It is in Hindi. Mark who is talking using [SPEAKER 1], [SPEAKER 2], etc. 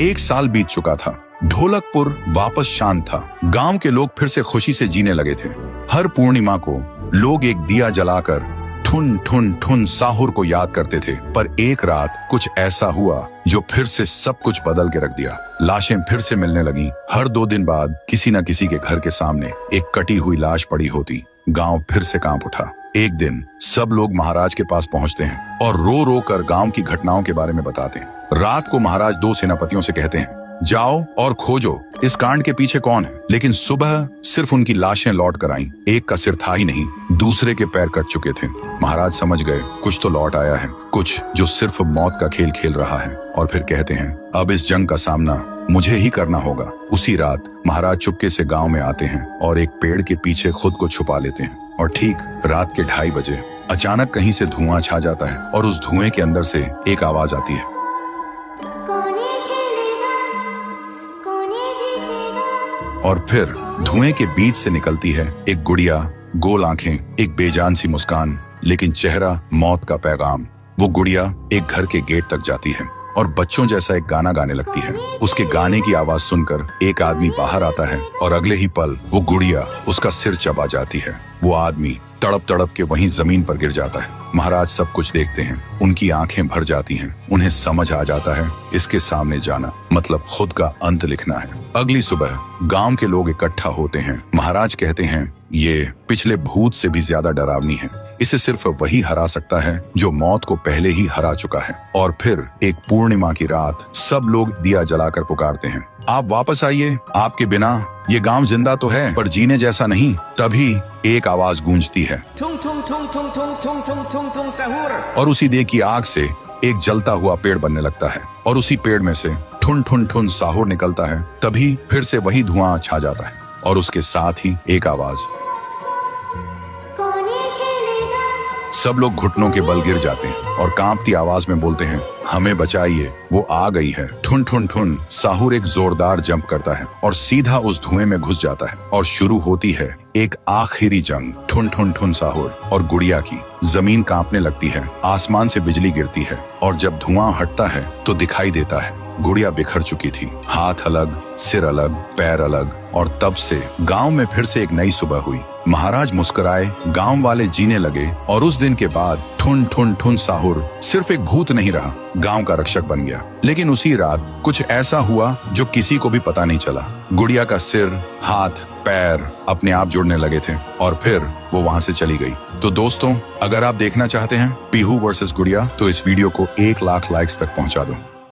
[SPEAKER 1] 1 साल बीत चुका था। ढोलकपुर वापस शांत था। गांव के लोग फिर से खुशी से जीने लगे थे। हर पूर्णिमा को लोग एक दिया जलाकर ठुन ठुन ठुन साहुर को याद करते थे। पर एक रात कुछ ऐसा हुआ जो फिर से सब कुछ बदल के रख दिया। लाशें फिर से मिलने लगी। हर 2 दिन बाद किसी न किसी के घर के सामने एक कटी हुई लाश पड़ी होती। गांव फिर से कांप उठा। एक दिन सब लोग महाराज के पास पहुंचते हैं और रो रो कर गांव की घटनाओं के बारे में बताते हैं। रात को महाराज 2 सेनापतियों से कहते हैं, जाओ और खोजो इस कांड के पीछे कौन है। लेकिन सुबह सिर्फ उनकी लाशें लौट कर आईं। एक का सिर था ही नहीं, दूसरे के पैर कट चुके थे। महाराज समझ गए कुछ तो लौट आया है, कुछ जो सिर्फ मौत का खेल खेल रहा है। और फिर कहते हैं, अब इस जंग का सामना मुझे ही करना होगा। उसी रात महाराज चुपके से गांव में आते हैं और एक पेड़ के पीछे खुद को छुपा लेते हैं। और ठीक रात के 2:30 बजे अचानक कहीं से धुआं छा जाता है और उस धुएं के अंदर से एक आवाज आती है, और फिर धुएं के बीच से निकलती है एक गुड़िया, गोल आंखें, एक बेजान सी मुस्कान, लेकिन चेहरा मौत का पैगाम। वो गुड़िया एक घर के गेट तक जाती है और बच्चों जैसा एक गाना गाने लगती है। उसके गाने की आवाज सुनकर एक आदमी बाहर आता है और अगले ही पल वो गुड़िया उसका सिर चबा जाती है। वो आदमी तड़प तड़प के वहीं जमीन पर गिर जाता है। महाराज सब कुछ देखते हैं। उनकी आंखें भर जाती हैं। उन्हें समझ आ जाता है इसके सामने जाना मतलब खुद का अंत लिखना है। अगली सुबह गांव के लोग इकट्ठा होते हैं। महाराज कहते हैं, ये पिछले भूत से भी ज्यादा डरावनी है। इसे सिर्फ वही हरा सकता है जो मौत को पहले ही हरा चुका है। और फिर एक पूर्णिमा की रात सब लोग दिया जलाकर पुकारते हैं, आप वापस आइए, आपके बिना ये गांव जिंदा तो है पर जीने जैसा नहीं। तभी एक आवाज गूंजती है,
[SPEAKER 2] ठुंग ठुंग ठुंग ठुंग ठुंग ठुंग ठुंग ठुंग ठुंग साहुर।
[SPEAKER 1] और उसी देह की आग से एक जलता हुआ पेड़ बनने लगता है और उसी पेड़ में से ठुन ठुन ठुन साहुर निकलता है। तभी फिर से वही धुआं छा जाता है और उसके साथ ही एक आवाज। सब लोग घुटनों के बल गिर जाते हैं और कांपती आवाज में बोलते हैं, हमें बचाइए, वो आ गई है। ठुन ठुन ठुन साहुर एक जोरदार जंप करता है और सीधा उस धुएं में घुस जाता है और शुरू होती है एक आखिरी जंग ठुन ठुन ठुन साहुर और गुड़िया की। जमीन कांपने लगती है, आसमान से बिजली गिरती है और जब धुआं हटता है तो दिखाई देता है गुड़िया बिखर चुकी थी। हाथ अलग, सिर अलग, पैर अलग। और तब से गांव में फिर से एक नई सुबह हुई। महाराज मुस्कुराए, गांव वाले जीने लगे और उस दिन के बाद ठुन ठुन ठुन साहुर सिर्फ एक भूत नहीं रहा, गांव का रक्षक बन गया। लेकिन उसी रात कुछ ऐसा हुआ जो किसी को भी पता नहीं चला। गुड़िया का सिर, हाथ, पैर अपने आप जुड़ने लगे थे और फिर वो वहां से चली गई। तो दोस्तों, अगर आप देखना चाहते हैं पीहू वर्सेस गुड़िया तो इस वीडियो को 1 लाख लाइक्स तक पहुंचा दो।